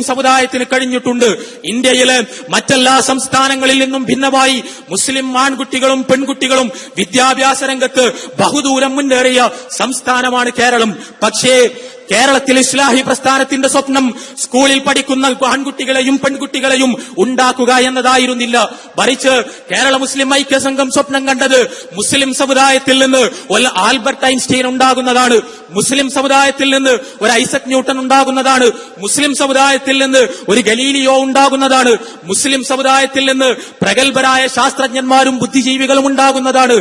സമുദായത്തിന് കഴിഞ്ഞിട്ടുണ്ട്. ഇന്ത്യയിലെ മറ്റെല്ലാ സംസ്ഥാനങ്ങളിൽ നിന്നും ഭിന്നമായി മുസ്ലിം ആൺകുട്ടികളും പെൺകുട്ടികളും വിദ്യാഭ്യാസ രംഗത്ത് ബഹുദൂരം മുന്നേറിയ സംസ്ഥാനമാണ് കേരളം. പക്ഷേ കേരളത്തിൽ ഇസ്ലാഹി പ്രസ്ഥാനത്തിന്റെ സ്വപ്നം സ്കൂളിൽ പഠിക്കുന്ന ആൺകുട്ടികളെയും പെൺകുട്ടികളെയും ഉണ്ടാക്കുക എന്നതായിരുന്നില്ല. മറിച്ച് കേരള മുസ്ലിം ഐക്യസംഘം സ്വപ്നം കണ്ടത് മുസ്ലിം സമുദായത്തിൽ നിന്ന് ഒരു ആൽബർട്ട് ഐൻസ്റ്റീൻ ഉണ്ടാകുന്നതാണ്, മുസ്ലിം സമുദായത്തിൽ നിന്ന് ഒരു ഐസക് ന്യൂട്ടൺ ഉണ്ടാകുന്നതാണ്, മുസ്ലിം സമുദായത്തിൽ നിന്ന് ഒരു ഗലീലിയോ ഉണ്ടാകുന്നതാണ്, മുസ്ലിം സമുദായത്തിൽ നിന്ന് പ്രഗത്ഭരായ ശാസ്ത്രജ്ഞന്മാരും ബുദ്ധിജീവികളും ഉണ്ടാകുന്നതാണ്.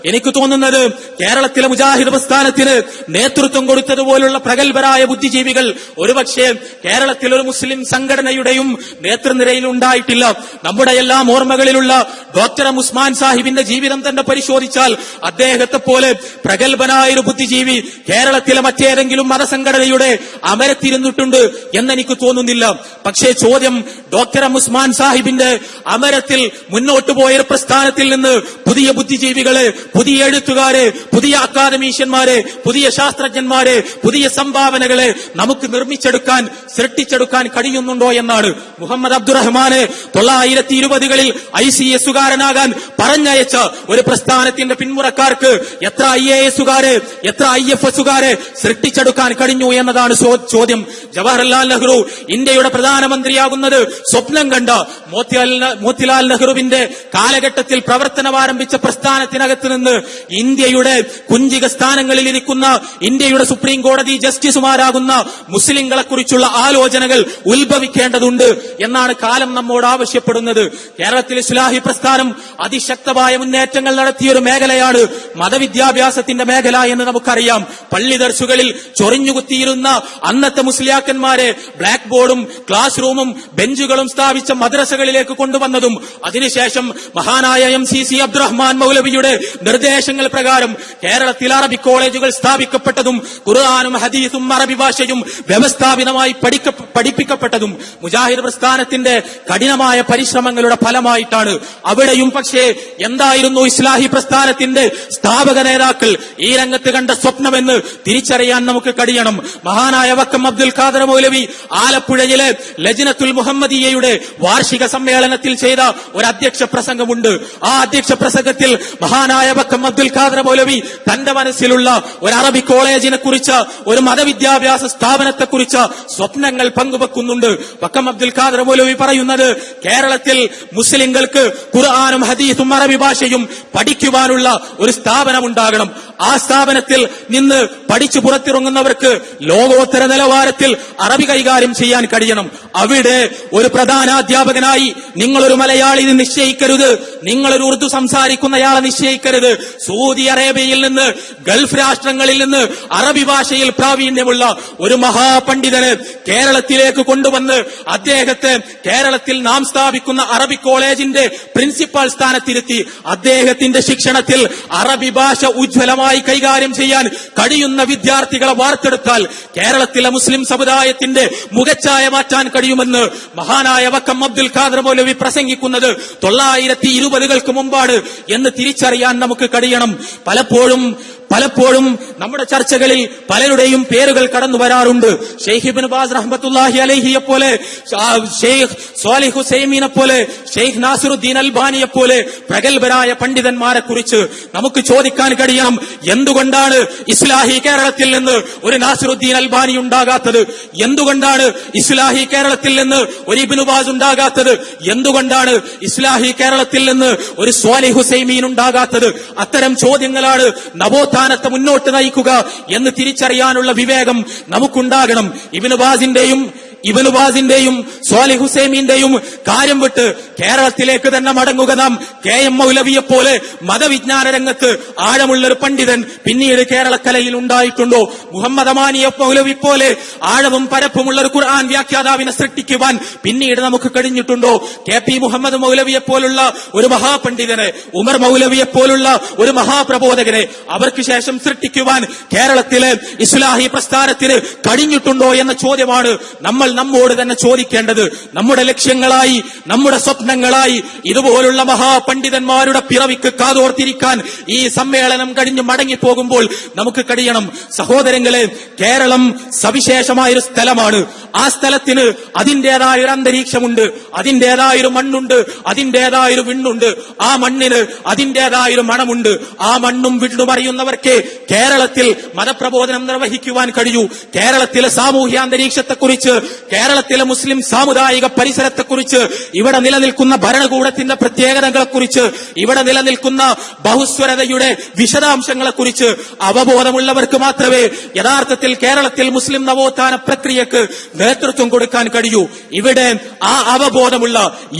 എനിക്ക് തോന്നുന്നത് കേരളത്തിലെ മുജാഹിദ് പ്രസ്ഥാനത്തിന് നേതൃത്വം കൊടുത്തതുപോലുള്ള പ്രഗത്ഭരായ ബുദ്ധിജീവികൾ ഒരുപക്ഷെ കേരളത്തിൽ ഒരു മുസ്ലിം സംഘടനയുടെയും നേതൃനിരയിൽ ഉണ്ടായിട്ടില്ല. നമ്മുടെ എല്ലാം ഓർമ്മകളിലുള്ള ഡോക്ടർ ഉസ്മാൻ സാഹിബിന്റെ ജീവിതം തന്നെ പരിശോധിച്ചാൽ അദ്ദേഹത്തെ പോലെ പ്രഗത്ഭനായ ഒരു ബുദ്ധിജീവി കേരളത്തിലെ മറ്റേതെങ്കിലും മതസംഘടനയുടെ അമരത്തിരുന്നിട്ടുണ്ട് എന്നെനിക്ക് തോന്നുന്നില്ല. പക്ഷേ ചോദ്യം, ഡോക്ടർ ഉസ്മാൻ സാഹിബിന്റെ അമരത്തിൽ മുന്നോട്ടു പോയ പ്രസ്ഥാനത്തിൽ നിന്ന് പുതിയ ബുദ്ധിജീവികളെ, പുതിയ എഴുത്തുകാരെ, പുതിയ അക്കാദമീഷ്യന്മാരെ, പുതിയ ശാസ്ത്രജ്ഞന്മാരെ, പുതിയ സംഭാവനകളെ നമുക്ക് നിർമ്മിച്ചെടുക്കാൻ, സൃഷ്ടിച്ചെടുക്കാൻ കഴിയുന്നുണ്ടോ എന്നാണ്. മുഹമ്മദ് അബ്ദുറഹ്മാനെ 1920കളിൽ ICS-കാരനാകാൻ പറഞ്ഞയച്ച ഒരു പ്രസ്ഥാനത്തിന്റെ പിന്മുറക്കാർക്ക് എത്ര IAS-കാരെ, എത്ര IFS-കാരെ സൃഷ്ടിച്ചെടുക്കാൻ കഴിഞ്ഞു എന്നതാണ് ചോദ്യം. ജവഹർലാൽ നെഹ്റു ഇന്ത്യയുടെ പ്രധാനമന്ത്രിയാകുന്നത് സ്വപ്നം കണ്ട മോത്തിലാൽ നെഹ്റുവിന്റെ കാലഘട്ടത്തിൽ പ്രവർത്തനം ആരംഭിച്ച പ്രസ്ഥാനത്തിനകത്ത് നിന്ന് ഇന്ത്യയുടെ കുഞ്ചിക സ്ഥാനങ്ങളിൽ ഇരിക്കുന്ന ഇന്ത്യയുടെ സുപ്രീം കോടതി ജസ്റ്റിസുമാരാകുന്ന മുസ്ലിങ്ങളെ കുറിച്ചുള്ള ആലോചനകൾ ഉത്ഭവിക്കേണ്ടതുണ്ട് എന്നാണ് കാലം നമ്മോട് ആവശ്യപ്പെടുന്നത്. കേരളത്തിൽ ഇസ്ലാഹി പ്രസ്ഥാനം അതിശക്തമായ മുന്നേറ്റങ്ങൾ നടത്തിയൊരു മേഖലയാണ് മതവിദ്യാഭ്യാസത്തിന്റെ മേഖല എന്ന് നമുക്കറിയാം. പള്ളി ദർസുകളിൽ ചൊറിഞ്ഞുകുത്തിയിരുന്ന അന്നത്തെ മുസ്ലിയാക്കന്മാരെ ബ്ലാക്ക് ബോർഡും ക്ലാസ് റൂമും ബെഞ്ചുകളും സ്ഥാപിച്ച മദ്രസകളിലേക്ക് കൊണ്ടുവന്നതും അതിനുശേഷം മഹാനായ MCC അബ്ദുറഹ്മാൻ മൗലവിയുടെ നിർദ്ദേശങ്ങൾ പ്രകാരം കേരളത്തിൽ അറബി കോളേജുകൾ സ്ഥാപിക്കപ്പെട്ടതും ഖുർആനും ഹദീസും അറബി ഭാഷയും വ്യവസ്ഥാപിതമായി പഠിപ്പിക്കപ്പെട്ടതും മുജാഹിദ് പ്രസ്ഥാനത്തിന്റെ കഠിനമായ പരിശ്രമങ്ങളുടെ ഫലമായിട്ടാണ്. അവിടെയും പക്ഷേ എന്തായിരുന്നു ഇസ്ലാഹി പ്രസ്ഥാനത്തിന്റെ സ്ഥാപക നേതാക്കൾ ഈ രംഗത്ത് കണ്ട സ്വപ്നമെന്ന് തിരിച്ചറിയാൻ നമുക്ക് കഴിയണം. മഹാനായ വക്കം അബ്ദുൽ ഖാദർ മൗലവി ആലപ്പുഴയിലെ ലജ്നത്തുൽ മുഹമ്മദിയയുടെ വാർഷിക സമ്മേളനത്തിൽ ചെയ്ത ഒരു അധ്യക്ഷ പ്രസംഗമുണ്ട്. ആ അധ്യക്ഷ പ്രസംഗത്തിൽ മഹാനായ വക്കം അബ്ദുൽ ഖാദർ മൗലവി തന്റെ മനസ്സിലുള്ള ഒരു അറബി കോളേജിനെ കുറിച്ച്, ഒരു മതവിദ്യാഭ്യാസ സ്ഥാപനത്തെ കുറിച്ച് സ്വപ്നങ്ങൾ പങ്കുവെക്കുന്നുണ്ട്. വക്കം അബ്ദുൽ ഖാദർ മൗലവി പറയുന്നത്, കേരളത്തിൽ മുസ്ലിങ്ങൾക്ക് ഖുർആനും ഹദീസും അറബി ഭാഷയും പഠിക്കുവാനുള്ള ഒരു സ്ഥാപനം ഉണ്ടാകണം. ആ സ്ഥാപനത്തിൽ നിന്ന് പഠിച്ചു പുറത്തിറങ്ങുന്നവർക്ക് ലോകോത്തര നിലവാരത്തിൽ അറബി കൈകാര്യം ചെയ്യാൻ കഴിയണം. അവിടെ ഒരു പ്രധാനാധ്യാപകനായി നിങ്ങളൊരു മലയാളി നിശ്ചയിക്കരുത്, നിങ്ങളൊരു ഉറുദു സംസാരിക്കുന്നയാളെ നിശ്ചയിക്കരുത്. സൗദി അറേബ്യയിൽ നിന്ന്, ഗൾഫ് രാഷ്ട്രങ്ങളിൽ നിന്ന് അറബി ഭാഷയിൽ പ്രാവീണ്യമുള്ള ഒരു മഹാപണ്ഡിതനെ കേരളത്തിലേക്ക് കൊണ്ടുവന്ന് അദ്ദേഹത്തെ കേരളത്തിൽ നാം സ്ഥാപിക്കുന്ന അറബി കോളേജിന്റെ പ്രിൻസിപ്പാൾ സ്ഥാനത്തിരുത്തി അദ്ദേഹത്തിന്റെ ശിക്ഷണത്തിൽ അറബി ഭാഷ ഉജ്ജ്വലമായി കൈകാര്യം ചെയ്യാൻ കഴിയുന്ന വിദ്യാർത്ഥികളെ വാർത്തെടുത്താൽ കേരളത്തിലെ മുസ്ലിം സമുദായത്തിന്റെ മുഖച്ഛായ മാറ്റാൻ കഴിയുമെന്ന് മഹാനായ വക്കം അബ്ദുൽ ഖാദർ മൗലവി പ്രസംഗിക്കുന്നത് 1920കൾക്ക് മുമ്പാണ് എന്ന് തിരിച്ചറിയാൻ നമുക്ക് കഴിയണം. പലപ്പോഴും നമ്മുടെ ചർച്ചകളിൽ പലരുടെയും പേരുകൾ കടന്നു വരാറുണ്ട്. ഷെയ്ഖ് ഇബ്നു ബാസ് റഹ്മത്തുള്ളാഹി അലൈഹിയെ പോലെ, ഷെയ്ഖ് സ്വാലിഹ് ഹുസൈമീനെ പോലെ, ഷെയ്ഖ് നാസിറുദ്ദീൻ അൽബാനിയെ പോലെ പ്രഗത്ഭരായ പണ്ഡിതന്മാരെ കുറിച്ച് നമുക്ക് ചോദിക്കാൻ കഴിയണം, എന്തുകൊണ്ടാണ് ഇസ്ലാഹി കേരളത്തിൽ നിന്ന് ഒരു നാസിറുദ്ദീൻ അൽബാനി ഉണ്ടാകാത്തത്? എന്തുകൊണ്ടാണ് ഇസ്ലാഹി കേരളത്തിൽ നിന്ന് ഒരു ഇബ്നു ബാസ് ഉണ്ടാകാത്തത്? എന്തുകൊണ്ടാണ് ഇസ്ലാഹി കേരളത്തിൽ നിന്ന് ഒരു സ്വാലിഹ് ഹുസൈമീൻ ഉണ്ടാകാത്തത്? അത്തരം ചോദ്യങ്ങളാണ് നവോത്ഥാനത്തെ മുന്നോട്ട് നയിക്കുക എന്ന് തിരിച്ചറിയാനുള്ള വിവേകം നമുക്കുണ്ടാകണം. ഇബ്നു ബാസിന്റെയും സ്വാലിഹ് ഹുസൈമീന്റെയും കാര്യം വിട്ട് കേരളത്തിലേക്ക് തന്നെ മടങ്ങുക. നാം KM മൗലവിയെ പോലെ മതവിജ്ഞാന രംഗത്ത് ആഴമുള്ളൊരു പണ്ഡിതൻ പിന്നീട് കേരളക്കലയിൽ ഉണ്ടായിട്ടുണ്ടോ? മുഹമ്മദ് അമാനി മൗലവി പോലെ ആഴവും പരപ്പുമുള്ള ഒരു ഖുർആൻ വ്യാഖ്യാതാവിനെ സൃഷ്ടിക്കുവാൻ പിന്നീട് നമുക്ക് കഴിഞ്ഞിട്ടുണ്ടോ? KP മുഹമ്മദ് മൗലവിയെ പോലുള്ള ഒരു മഹാപണ്ഡിതനെ, ഉമർ മൗലവിയെ പോലുള്ള ഒരു മഹാപ്രബോധകനെ അവർക്ക് ശേഷം സൃഷ്ടിക്കുവാൻ കേരളത്തിലെ ഇസ്ലാഹി പ്രസ്ഥാനത്തിന് കഴിഞ്ഞിട്ടുണ്ടോ എന്ന ചോദ്യമാണ് നമ്മൾ നമ്മോട് തന്നെ ചോദിക്കേണ്ടത്, നമ്മുടെ ലക്ഷ്യങ്ങളായി, നമ്മുടെ സ്വപ്നങ്ങളായി ഇതുപോലുള്ള മഹാപണ്ഡിതന്മാരുടെ പിറവിക്ക് കാതോർത്തിരിക്കാൻ ഈ സമ്മേളനം കഴിഞ്ഞ് മടങ്ങിപ്പോകുമ്പോൾ നമുക്ക് കഴിയണം. സഹോദരങ്ങളെ, കേരളം സവിശേഷമായൊരു സ്ഥലമാണ്. ആ സ്ഥലത്തിന് അതിന്റേതായൊരു അന്തരീക്ഷമുണ്ട്, അതിന്റേതായൊരു മണ്ണുണ്ട്, അതിന്റേതായൊരു വിണ്ണുണ്ട്. ആ മണ്ണിന് അതിന്റേതായൊരു മണമുണ്ട്. ആ മണ്ണും വിണ്ണും അറിയുന്നവർക്ക് കേരളത്തിൽ മതപ്രബോധനം നിർവഹിക്കുവാൻ കഴിയൂ. കേരളത്തിലെ സാമൂഹ്യ അന്തരീക്ഷത്തെക്കുറിച്ച്, കേരളത്തിലെ മുസ്ലിം സാമുദായിക പരിസരത്തെക്കുറിച്ച്, ഇവിടെ നിലനിൽക്കുന്ന ഭരണകൂടത്തിന്റെ പ്രത്യേകതകളെക്കുറിച്ച്, ഇവിടെ നിലനിൽക്കുന്ന ബഹുസ്വരതയുടെ വിശദാംശങ്ങളെക്കുറിച്ച് അവബോധമുള്ളവർക്ക് മാത്രമേ യഥാർത്ഥത്തിൽ കേരളത്തിൽ മുസ്ലിം നവോത്ഥാന പ്രക്രിയക്ക് നേതൃത്വം കൊടുക്കാൻ കഴിയൂ. ഇവിടെ ആ അവബോധമുള്ള,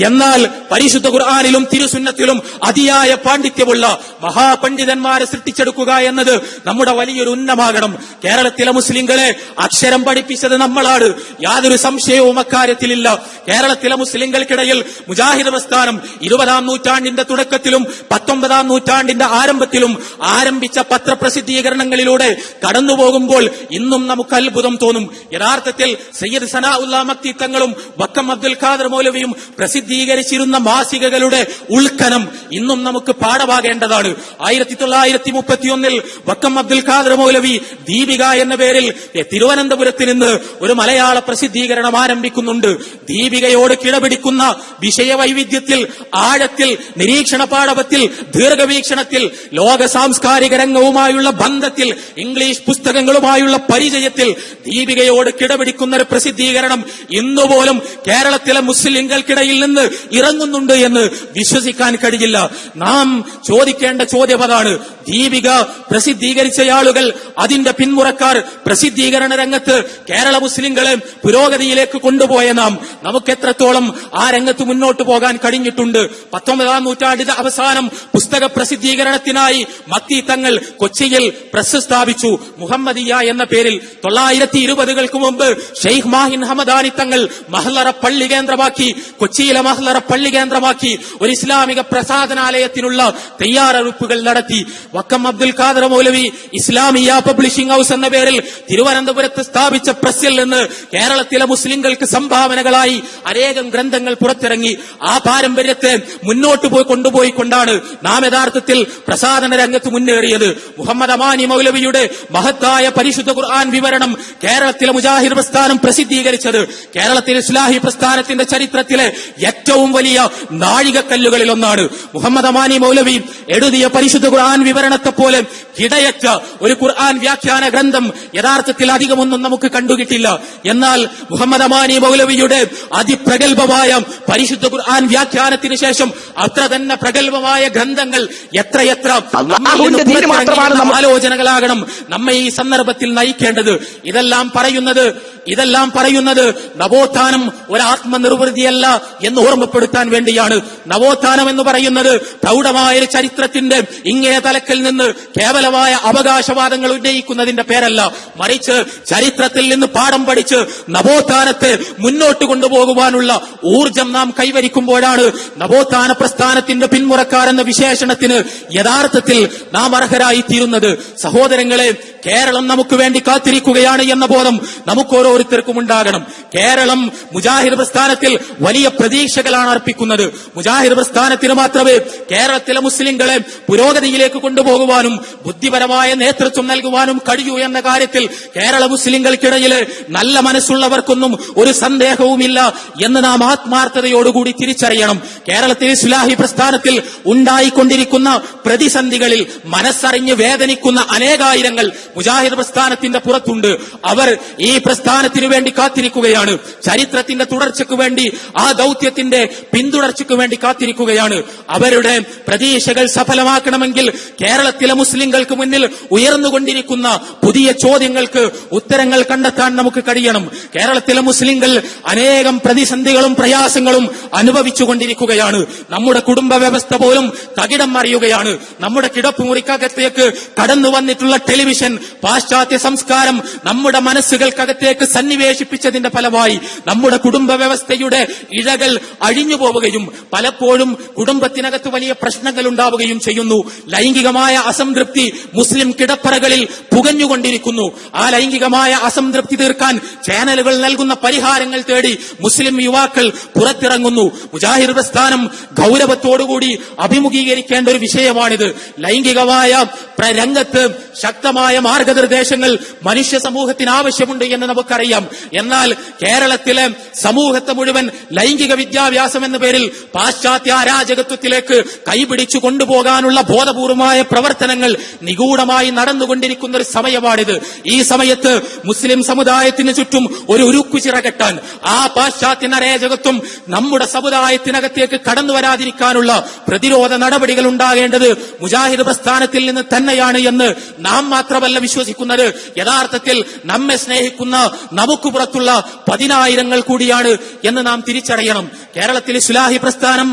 എന്നാൽ പരിശുദ്ധ ഖുർആനിലും തിരുസുന്നത്തിലും അതിയായ പാണ്ഡിത്യമുള്ള മഹാപണ്ഡിതന്മാരെ സൃഷ്ടിച്ചെടുക്കുക എന്നത് നമ്മുടെ വലിയൊരു ഉന്നമാകണം. കേരളത്തിലെ മുസ്ലിങ്ങളെ അക്ഷരം പഠിപ്പിച്ചത് നമ്മളാണ്, യാതൊരു സംശയവും അക്കാര്യത്തിലില്ല. കേരളത്തിലെ മുസ്ലിങ്ങൾക്കിടയിൽ മുജാഹിദ് പ്രസ്ഥാനം 20-ാം നൂറ്റാണ്ടിന്റെ തുടക്കത്തിലും 19-ാം നൂറ്റാണ്ടിന്റെ ആരംഭത്തിലും ആരംഭിച്ച പത്രപ്രസിദ്ധീകരണങ്ങളിലൂടെ കടന്നുപോകുമ്പോൾ ഇന്നും നമുക്ക് അത്ഭുതം തോന്നും. യഥാർത്ഥത്തിൽ സയ്യിദ് സനാഉല്ലാ മക്തി തങ്ങളും വക്കം അബ്ദുൽ ഖാദർ മൗലവിയും പ്രസിദ്ധീകരിച്ചിരുന്ന മാസികകളുടെ ഉൾക്കനം ഇന്നും നമുക്ക് പാഠമാകേണ്ടതാണ്. 1931 വക്കം അബ്ദുൽ ഖാദർ മൗലവി ദീപിക എന്ന പേരിൽ തിരുവനന്തപുരത്ത് നിന്ന് ഒരു മലയാള പ്രസിദ്ധീകരണം ആരംഭിക്കുന്നുണ്ട്. ദീപികയോട് കിടപിടിക്കുന്ന വിഷയവൈവിധ്യത്തിൽ, ആഴത്തിൽ, നിരീക്ഷണ പാടവത്തിൽ, ദീർഘവീക്ഷണത്തിൽ, ലോക സാംസ്കാരിക രംഗവുമായുള്ള ബന്ധത്തിൽ, ഇംഗ്ലീഷ് പുസ്തകങ്ങളുമായുള്ള പരിചയത്തിൽ ദീപികയോട് കിടപിടിക്കുന്ന ഒരു പ്രസിദ്ധീകരണം ഇന്നുപോലും കേരളത്തിലെ മുസ്ലിംകൾക്കിടയിൽ നിന്ന് ഇറങ്ങുന്നുണ്ട് എന്ന് വിശ്വസിക്കാൻ കഴിയില്ല. നാം ചോദിക്കേണ്ട ചോദ്യം അതാണ്. ദീപിക പ്രസിദ്ധീകരിച്ചയാളുകൾ, അതിന്റെ പിന്മുറക്കാർ, പ്രസിദ്ധീകരണ രംഗത്ത് കേരള മുസ്ലിംകളെ പുരോഗതിയിലേക്ക് കൊണ്ടുപോയ നാം, നമുക്ക് എത്രത്തോളം ആ രംഗത്ത് മുന്നോട്ട് പോകാൻ കഴിഞ്ഞിട്ടുണ്ട്? 19-ാം നൂറ്റാണ്ടിന്റെ അവസാനം പുസ്തക പ്രസിദ്ധീകരണത്തിനായി മക്തി തങ്ങൾ കൊച്ചിയിൽ പ്രസ് സ്ഥാപിച്ചു. മുഹമ്മദിയ എന്ന പേരിൽ 920-കൾക്ക് മുമ്പ് ഷെയ്ഖ് മാഹിൻ ഹമദാനി തങ്ങൾ മഹ്ലറ പള്ളി കേന്ദ്രമാക്കി, കൊച്ചിയിലെ മഹ്ലറ പള്ളി കേന്ദ്രമാക്കി ഒരു ഇസ്ലാമിക പ്രസാദനാലയത്തിനുള്ള തയ്യാറെടുപ്പുകൾ നടത്തി. വക്കം അബ്ദുൽ ഖാദർ മൗലവി ഇസ്ലാമിയ പബ്ലിഷിംഗ് ഹൌസ് എന്ന പേരിൽ തിരുവനന്തപുരത്ത് സ്ഥാപിച്ച പ്രസ്സിൽ നിന്ന് കേരളത്തിലെ മുസ്ലിംകൾക്ക് സംഭാവനകളായി അനേകം ഗ്രന്ഥങ്ങൾ പുറത്തിറങ്ങി. ആ പാരമ്പര്യത്തെ മുന്നോട്ട് കൊണ്ടുപോയിക്കൊണ്ടാണ് നാം യഥാർത്ഥത്തിൽ പ്രസാദന രംഗത്ത് മുന്നേറിയത്. മുഹമ്മദ് അമാനി മൗലവിയുടെ മഹത്തായ പരിശുദ്ധ ഖുർആൻ വിവരണം കേരളത്തിലെ മുജാഹിദ് പ്രസ്ഥാനം പ്രസിദ്ധീകരിച്ചത് കേരളത്തിലെ ഇസ്ലാഹി പ്രസ്ഥാനത്തിന്റെ ചരിത്രത്തിലെ ഏറ്റവും വലിയ നാഴികക്കല്ലുകളിൽ ഒന്നാണ്. മുഹമ്മദ് അമാനി മൗലവി എഴുതിയ പരിശുദ്ധ ഖുർആൻ വിവരണത്തെ പോലെ കിടയറ്റ ഒരു ഖുർആൻ വ്യാഖ്യാന ഗ്രന്ഥം യഥാർത്ഥത്തിൽ അധികമൊന്നും നമുക്ക് കണ്ടുകിട്ടില്ല. എന്നാൽ മുഹമ്മദ് അമാനി മൗലവിയുടെ അതിപ്രഗൽഭമായ പരിശുദ്ധ ഖുർആൻ വ്യാഖ്യാനത്തിന് ശേഷം അത്ര തന്നെ പ്രഗൽഭമായ ഗ്രന്ഥങ്ങൾ എത്രയെത്ര ആലോചനകളാകണം നമ്മെ ഈ സന്ദർഭത്തിൽ നയിക്കേണ്ടത്. ഇതെല്ലാം പറയുന്നത് നവോത്ഥാനം ഒരാത്മനിർവൃതിയല്ല എന്ന് ഓർമ്മപ്പെടുത്താൻ വേണ്ടിയാണ്. നവോത്ഥാനം എന്ന് പറയുന്നത് പ്രൗഢമായ ചരിത്രത്തിന്റെ ഇങ്ങേ തലക്കൽ നിന്ന് കേവലമായ അവകാശവാദങ്ങൾ ഉന്നയിക്കുന്നതിന്റെ പേരല്ല, മറിച്ച് ചരിത്രത്തിൽ നിന്ന് പാഠം പഠിച്ച് നവോത്ഥാനത്തെ മുന്നോട്ട് കൊണ്ടുപോകുവാനുള്ള ഊർജം നാം കൈവരിക്കുമ്പോഴാണ് നവോത്ഥാന പ്രസ്ഥാനത്തിന്റെ പിന്മുറക്കാർ എന്ന വിശേഷണത്തിന് യഥാർത്ഥത്തിൽ നാം അർഹരായി തീരുന്നത്. സഹോദരങ്ങളെ, കേരളം നമുക്ക് വേണ്ടി കാത്തിരിക്കുകയാണ് എന്ന ബോധം നമുക്ക് ഓരോരുത്തർക്കും ഉണ്ടാകണം. കേരളം മുജാഹിദ് പ്രസ്ഥാനത്തിൽ വലിയ പ്രതീക്ഷകളാണ് അർപ്പിക്കുന്നത്. മുജാഹിദ് പ്രസ്ഥാനത്തിന് മാത്രമേ കേരളത്തിലെ മുസ്ലിംകളെ പുരോഗതിയിലേക്ക് കൊണ്ടുപോകുവാനും ബുദ്ധിപരമായ നേതൃത്വം നൽകുവാനും കഴിയൂ എന്ന കാര്യത്തിൽ കേരള മുസ്ലിംകൾക്കിടയിലെ നല്ല മനസ്സുള്ളവർക്കൊന്നും ഒരു സന്ദേഹവുമില്ല എന്ന് നാം ആത്മാർത്ഥതയോടുകൂടി തിരിച്ചറിയണം. കേരളത്തിൽ ഇസ്ലാഹി പ്രസ്ഥാനത്തിൽ ഉണ്ടായിക്കൊണ്ടിരിക്കുന്ന പ്രതിസന്ധികളിൽ മനസ്സറിഞ്ഞ് വേദനിക്കുന്ന അനേകായിരങ്ങൾ മുജാഹിദ് പ്രസ്ഥാനത്തിന്റെ പുറത്തുണ്ട്. അവർ ഈ പ്രസ്ഥാനത്തിനു വേണ്ടി കാത്തിരിക്കുകയാണ്. ചരിത്രത്തിന്റെ തുടർച്ചയ്ക്ക് വേണ്ടി, ആ ദൌത്യത്തിന്റെ പിന്തുടർച്ചയ്ക്ക് വേണ്ടി കാത്തിരിക്കുകയാണ്. അവരുടെ പ്രതീക്ഷകൾ സഫലമാക്കണമെങ്കിൽ കേരളത്തിലെ മുസ്ലിംകൾക്ക് മുന്നിൽ ഉയർന്നുകൊണ്ടിരിക്കുന്ന പുതിയ ചോദ്യങ്ങൾക്ക് ഉത്തരങ്ങൾ കണ്ടെത്താൻ നമുക്ക് കഴിയണം. കേരളത്തിലെ മുസ്ലിംകൾ അനേകം പ്രതിസന്ധികളും പ്രയാസങ്ങളും അനുഭവിച്ചുകൊണ്ടിരിക്കുകയാണ്. നമ്മുടെ കുടുംബ വ്യവസ്ഥ പോലും തകിടം മറിയുകയാണ്. നമ്മുടെ കിടപ്പുമുറിക്കകത്തേക്ക് കടന്നു വന്നിട്ടുള്ള ടെലിവിഷൻ, പാശ്ചാത്യ സംസ്കാരം നമ്മുടെ മനസ്സുകൾക്കകത്തേക്ക് സന്നിവേശിപ്പിച്ചതിന്റെ ഫലമായി നമ്മുടെ കുടുംബ വ്യവസ്ഥയുടെ ഇഴകൾ അഴിഞ്ഞു പോവുകയും പലപ്പോഴും കുടുംബത്തിനകത്ത് വലിയ പ്രശ്നങ്ങൾ ഉണ്ടാവുകയും ചെയ്യുന്നു. ലൈംഗികമായ അസംതൃപ്തി മുസ്ലിം കിടപ്പറകളിൽ പുകഞ്ഞുകൊണ്ടിരിക്കുന്നു. ആ ലൈംഗികമായ അസംതൃപ്തി തീർക്കാൻ ചാനലുകൾ നൽകുന്ന പരിഹാരങ്ങൾ തേടി മുസ്ലിം യുവാക്കൾ പുറത്തിറങ്ങുന്നു. മുജാഹിദ് പ്രസ്ഥാനം ഗൗരവത്തോടുകൂടി അഭിമുഖീകരിക്കേണ്ട ഒരു വിഷയമാണിത്. ലൈംഗികമായ രംഗത്ത് ശക്തമായ മാർഗനിർദ്ദേശങ്ങൾ മനുഷ്യ സമൂഹത്തിന് ആവശ്യമുണ്ട് എന്ന് നമുക്കറിയാം. എന്നാൽ കേരളത്തിലെ സമൂഹത്തെ മുഴുവൻ ലൈംഗിക വിദ്യാഭ്യാസം എന്ന പേരിൽ പാശ്ചാത്യ അരാജകത്വത്തിലേക്ക് കൈപിടിച്ചു കൊണ്ടുപോകാനുള്ള ബോധപൂർവമായ പ്രവർത്തനങ്ങൾ നിഗൂഢമായി നടന്നുകൊണ്ടിരിക്കുന്ന ഒരു സമയമാണിത്. ഈ സമയത്ത് മുസ്ലിം സമുദായത്തിന് ചുറ്റും ഒരു ഉരുക്കുചിറ കെട്ടാൻ, ആ പാശ്ചാത്യ അരാജകത്വം നമ്മുടെ സമുദായത്തിനകത്തേക്ക് കടന്നു വരാതിരിക്കാനുള്ള പ്രതിരോധ നടപടികൾ ഉണ്ടാകേണ്ടത് മുജാഹിദ് പ്രസ്ഥാനത്തിൽ നിന്ന് തന്നെയാണ് എന്ന് നാം മാത്രമല്ല വിശ്വസിക്കുന്നത്, യഥാർത്ഥത്തിൽ നമ്മെ സ്നേഹിക്കുന്ന നമുക്ക് പുറത്തുള്ള പതിനായിരങ്ങൾ കൂടിയാണ് എന്ന് നാം തിരിച്ചറിയണം. കേരളത്തിലെ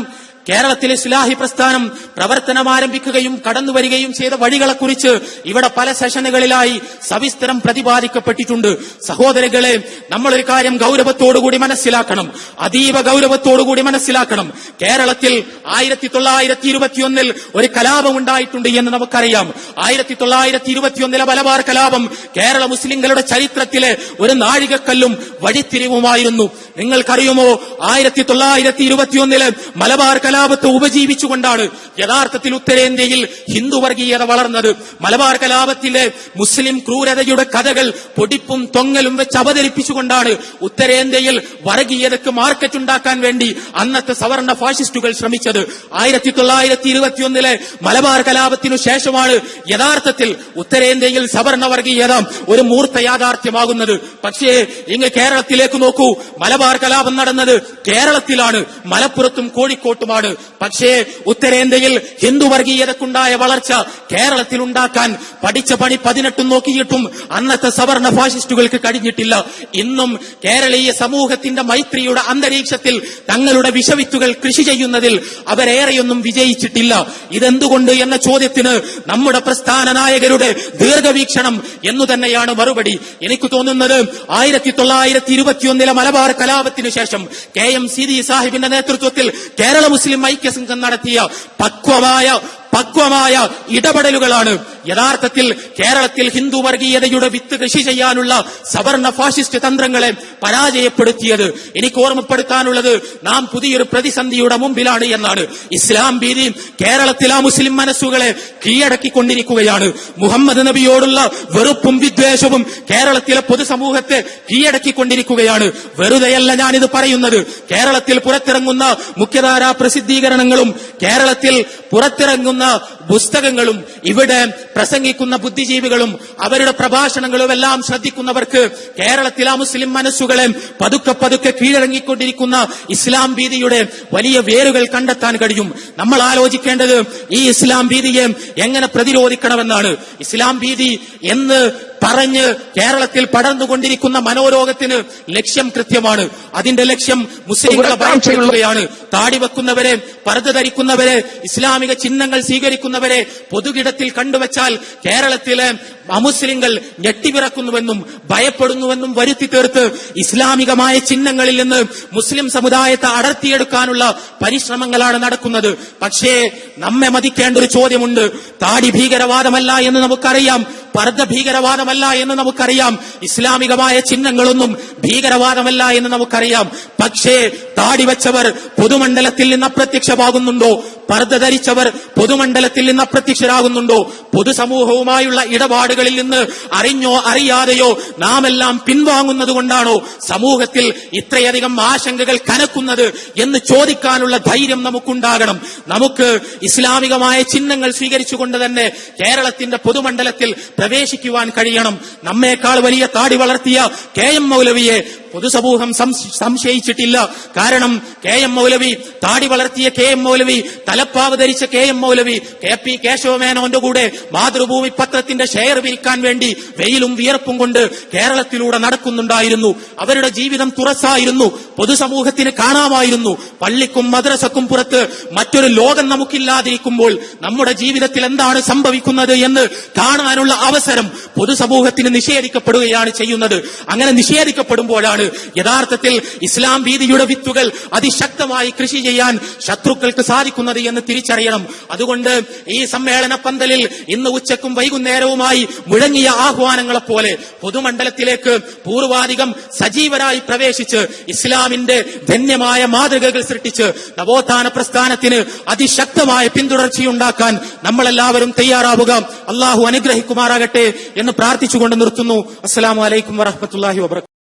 ഇസ്ലാഹി പ്രസ്ഥാനം പ്രവർത്തനം ആരംഭിക്കുകയും കടന്നുവരികയും ചെയ്ത വഴികളെക്കുറിച്ച് ഇവിടെ പല സെഷനുകളിലായി സവിസ്തരം പ്രതിപാദിക്കപ്പെട്ടിട്ടുണ്ട്. സഹോദരങ്ങളെ, നമ്മളൊരു കാര്യം ഗൗരവത്തോടുകൂടി മനസ്സിലാക്കണം, അതീവ ഗൗരവത്തോടുകൂടി മനസ്സിലാക്കണം. കേരളത്തിൽ 1921 ഒരു കലാപം ഉണ്ടായിട്ടുണ്ട് എന്ന് നമുക്കറിയാം. 1921 മലബാർ കലാപം കേരള മുസ്ലിങ്ങളുടെ ചരിത്രത്തിലെ ഒരു നാഴികക്കല്ലും വഴിത്തിരിവുമായിരുന്നു. നിങ്ങൾക്കറിയുമോ, 1921 മലബാർ കലാപത്തെ ഉപജീവിച്ചുകൊണ്ടാണ് യഥാർത്ഥത്തിൽ ഉത്തരേന്ത്യയിൽ ഹിന്ദു വർഗീയത വളർന്നത്. മലബാർ കലാപത്തിലെ മുസ്ലിം ക്രൂരതയുടെ കഥകൾ പൊടിപ്പും തൊങ്ങലും വെച്ച് അവതരിപ്പിച്ചുകൊണ്ടാണ് ഉത്തരേന്ത്യയിൽ വർഗീയതയ്ക്ക് മാർക്കറ്റ് ഉണ്ടാക്കാൻ വേണ്ടി അന്നത്തെ സവർണ ഫാഷിസ്റ്റുകൾ ശ്രമിച്ചത്. 1921 മലബാർ കലാപത്തിനു ശേഷമാണ് യഥാർത്ഥത്തിൽ ഉത്തരേന്ത്യയിൽ സവർണ വർഗീയത ഒരു മൂർത്ത യാഥാർത്ഥ്യമാകുന്നത്. പക്ഷേ ഇങ്ങ് കേരളത്തിലേക്ക് നോക്കൂ, മലബാർ കലാപം നടന്നത് കേരളത്തിലാണ്, മലപ്പുറത്തും കോഴിക്കോട്ടുമാണ്. പക്ഷേ ഉത്തരേന്ത്യയിൽ ഹിന്ദു വർഗീയതക്കുണ്ടായ വളർച്ച കേരളത്തിൽ ഉണ്ടാക്കാൻ പഠിച്ച പണി 18 നോക്കിയിട്ടും അന്നത്തെ സവർണ ഫാഷിസ്റ്റുകൾക്ക് കഴിഞ്ഞിട്ടില്ല. ഇന്നും കേരളീയ സമൂഹത്തിന്റെ മൈത്രിയുടെ അന്തരീക്ഷത്തിൽ തങ്ങളുടെ വിഷവിത്തുകൾ കൃഷി ചെയ്യുന്നതിൽ അവരേറെയൊന്നും വിജയിച്ചിട്ടില്ല. ഇതെന്തുകൊണ്ട് എന്ന ചോദ്യത്തിന് നമ്മുടെ പ്രസ്ഥാന നായകരുടെ ദീർഘവീക്ഷണം എന്നു തന്നെയാണ് മറുപടി. എനിക്ക് തോന്നുന്നത് 1921 മലബാർ കലാപത്തിനു ശേഷം KM സീതി സാഹിബിന്റെ നേതൃത്വത്തിൽ കേരള മുസ്ലിം ഐക്യസംഘം നടത്തിയ പക്വമായ ഇടപെടലുകളാണ് യഥാർത്ഥത്തിൽ കേരളത്തിൽ ഹിന്ദു വർഗീയതയുടെ വിത്ത് കൃഷി ചെയ്യാനുള്ള സവർണ ഫാഷിസ്റ്റ് തന്ത്രങ്ങളെ പരാജയപ്പെടുത്തിയത്. എനിക്ക് ഓർമ്മപ്പെടുത്താനുള്ളത്, നാം പുതിയൊരു പ്രതിസന്ധിയുടെ മുമ്പിലാണ് എന്നാണ്. ഇസ്ലാം ഭീതി കേരളത്തിലെ മുസ്ലിം മനസ്സുകളെ കീഴടക്കിക്കൊണ്ടിരിക്കുകയാണ്. മുഹമ്മദ് നബിയോടുള്ള വെറുപ്പും വിദ്വേഷവും കേരളത്തിലെ പൊതുസമൂഹത്തെ കീഴടക്കിക്കൊണ്ടിരിക്കുകയാണ്. വെറുതെയല്ല ഞാനിത് പറയുന്നത്. കേരളത്തിൽ പുറത്തിറങ്ങുന്ന മുഖ്യധാരാ പ്രസിദ്ധീകരണങ്ങളും കേരളത്തിൽ പുറത്തിറങ്ങുന്ന പുസ്തകങ്ങളും ഇവിടെ പ്രസംഗിക്കുന്ന ബുദ്ധിജീവികളും അവരുടെ പ്രഭാഷണങ്ങളും എല്ലാം ശ്രദ്ധിക്കുന്നവർക്ക് കേരളത്തിലെ മുസ്ലിം മനസ്സുകളെ പതുക്കെ കീഴടങ്ങിക്കൊണ്ടിരിക്കുന്ന ഇസ്ലാം ഭീതിയുടെ വലിയ വേരുകൾ കണ്ടെത്താൻ കഴിയും. നമ്മൾ ആലോചിക്കേണ്ടത് ഈ ഇസ്ലാം ഭീതിയെ എങ്ങനെ പ്രതിരോധിക്കണമെന്നാണ്. ഇസ്ലാം ഭീതി എന്ന് പറഞ്ഞ് കേരളത്തിൽ പടർന്നുകൊണ്ടിരിക്കുന്ന മനോരോഗത്തിന് ലക്ഷ്യം കൃത്യമാണ്. അതിന്റെ ലക്ഷ്യം മുസ്ലിങ്ങളെ ഭയപ്പെടുത്തുകയാണ്. താടി വെക്കുന്നവരെ, പർദ്ദ ധരിക്കുന്നവരെ, ഇസ്ലാമിക ചിഹ്നങ്ങൾ സ്വീകരിക്കുന്നവരെ പൊതുകിടത്തിൽ കണ്ടുവച്ചാൽ കേരളത്തിലെ അമുസ്ലിങ്ങൾ ഞെട്ടിവിറക്കുന്നുവെന്നും ഭയപ്പെടുന്നുവെന്നും വരുത്തി തീർത്ത് ഇസ്ലാമികമായ ചിഹ്നങ്ങളിൽ നിന്ന് മുസ്ലിം സമുദായത്തെ അടർത്തിയെടുക്കാനുള്ള പരിശ്രമങ്ങളാണ് നടക്കുന്നത്. പക്ഷേ നമ്മെ മതിക്കേണ്ട ഒരു ചോദ്യമുണ്ട്. താടി ഭീകരവാദമല്ല എന്ന് നമുക്കറിയാം, പർദ്ദ ഭീകരവാദമല്ല എന്ന് നമുക്കറിയാം, ഇസ്ലാമികമായ ചിഹ്നങ്ങളൊന്നും ഭീകരവാദമല്ല എന്ന് നമുക്കറിയാം. പക്ഷേ താടി വെച്ചവർ പൊതുമണ്ഡലത്തിൽ നിന്ന് അപ്രത്യക്ഷമാകുന്നുണ്ടോ? പർദ്ദ ധരിച്ചവർ പൊതുമണ്ഡലത്തിൽ നിന്ന് അപ്രത്യക്ഷരാകുന്നുണ്ടോ? പൊതുസമൂഹവുമായുള്ള ഇടപാടുകളിൽ നിന്ന് അറിഞ്ഞോ അറിയാതെയോ നാം എല്ലാം പിൻവാങ്ങുന്നത് കൊണ്ടാണോ സമൂഹത്തിൽ ഇത്രയധികം ആശങ്കകൾ കനക്കുന്നത് എന്ന് ചോദിക്കാനുള്ള ധൈര്യം നമുക്കുണ്ടാകണം. നമുക്ക് ഇസ്ലാമികമായ ചിഹ്നങ്ങൾ സ്വീകരിച്ചുകൊണ്ട് തന്നെ കേരളത്തിന്റെ പൊതുമണ്ഡലത്തിൽ പ്രവേശിക്കുവാൻ കഴിയണം. നമ്മേക്കാൾ വലിയ താടി വളർത്തിയ KM മൗലവിയെ പൊതുസമൂഹം സംശയിച്ചിട്ടില്ല. കാരണം KM മൗലവി, താടി വളർത്തിയ KM മൗലവി, തലപ്പാവ് ധരിച്ച KM മൗലവി KP കേശവമേനോന്റെ കൂടെ മാതൃഭൂമി പത്രത്തിന്റെ ഷെയർ വിരിക്കാൻ വേണ്ടി വെയിലും വിയർപ്പും കൊണ്ട് കേരളത്തിലൂടെ നടക്കുന്നുണ്ടായിരുന്നു. അവരുടെ ജീവിതം തുറസായിരുന്നു, പൊതുസമൂഹത്തിന് കാണാമായിരുന്നു. പള്ളിക്കും മദ്രസക്കും പുറത്ത് മറ്റൊരു ലോകം നമുക്കില്ലാതിരിക്കുമ്പോൾ നമ്മുടെ ജീവിതത്തിൽ എന്താണ് സംഭവിക്കുന്നത് എന്ന് കാണാനുള്ള അവസരം പൊതുസമൂഹത്തിന് നിഷേധിക്കപ്പെടുകയാണ് ചെയ്യുന്നത്. അങ്ങനെ നിഷേധിക്കപ്പെടുമ്പോഴാണ് ചെയ്യുമ്പോഴാണ് യഥാർത്ഥത്തിൽ ഇസ്ലാം ഭീതിയുടെ വിത്തുകൾ അതിശക്തമായി കൃഷി ചെയ്യാൻ ശത്രുക്കൾക്ക് സാധിക്കുന്നത് എന്ന് തിരിച്ചറിയണം. അതുകൊണ്ട് ഈ സമ്മേളന പന്തലിൽ ഇന്ന് ഉച്ചക്കും വൈകുന്നേരവുമായി മുഴങ്ങിയ ആഹ്വാനങ്ങളെ പോലെ പൊതുമണ്ഡലത്തിലേക്ക് പൂർവാധികം സജീവരായി പ്രവേശിച്ച് ഇസ്ലാമിന്റെ ധന്യമായ മാതൃകകൾ സൃഷ്ടിച്ച് നവോത്ഥാന പ്രസ്ഥാനത്തിന് അതിശക്തമായ പിന്തുടർച്ചയുണ്ടാക്കാൻ നമ്മളെല്ലാവരും തയ്യാറാവുക. അള്ളാഹു അനുഗ്രഹിക്കുമാറാകട്ടെ എന്ന് പ്രാർത്ഥിച്ചുകൊണ്ട് നിർത്തുന്നു. അസ്സലാമു അലൈക്കും വറഹ്മത്തുള്ളാഹി വബറകാതുഹു.